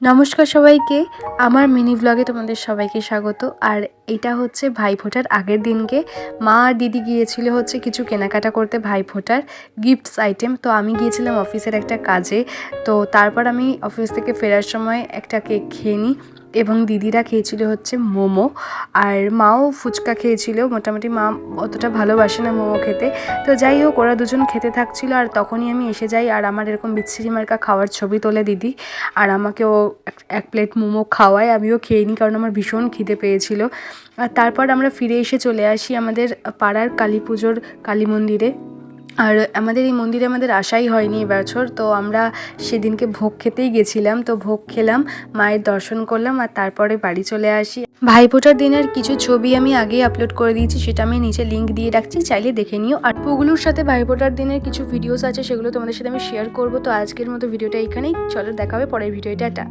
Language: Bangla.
নমস্কার সবাইকে, আমার মিনি ব্লগে তোমাদের সবাইকে স্বাগত। আর এটা হচ্ছে ভাইফোঁটার আগের দিনকে মা আর দিদি গিয়েছিল হচ্ছে কিছু কেনাকাটা করতে ভাইফোঁটার গিফটস আইটেম। তো আমি গিয়েছিলাম অফিসের একটা কাজে। তো তারপর আমি অফিস থেকে ফেরার সময় একটা কেক খেয়ে নিই এবং দিদিরা খেয়েছিল হচ্ছে মোমো, আর মাও ফুচকা খেয়েছিল। মোটামুটি মা অতটা ভালোবাসে না মোমো খেতে। তো যাই হোক, ওরা দুজন খেতে থাকছিল আর তখনই আমি এসে যাই। আর আমার এরকম বিচ্ছিরি মার্কা খাওয়ার ছবি তোলে দিদি, আর আমাকেও এক প্লেট মোমো খাওয়ায়। আমিও খেয়ে নিই কারণ আমার ভীষণ খিদে পেয়েছিল। আর তারপর আমরা ফিরে এসে চলে আসি আমাদের পাড়ার কালী পুজোর কালী মন্দিরে। আর আমাদের এই মন্দিরে আমাদের আসাই হয়নি এবছর, তো আমরা সেদিনকে ভোগ খেতেই গেছিলাম। তো ভোগ খেলাম, মায়ের দর্শন করলাম আর তারপরে বাড়ি চলে আসি। ভাইফোঁটার দিনের কিছু ছবি আমি আগেই আপলোড করে দিয়েছি, সেটা আমি নিচে লিঙ্ক দিয়ে রাখছি, চাইলে দেখে নিও। আর ওগুলোর সাথে ভাইফোঁটার দিনের কিছু ভিডিওস আছে, সেগুলো তোমাদের সাথে আমি শেয়ার করবো। তো আজকের মতো ভিডিওটা এইখানেই, চলো দেখা হবে পরের ভিডিওটা।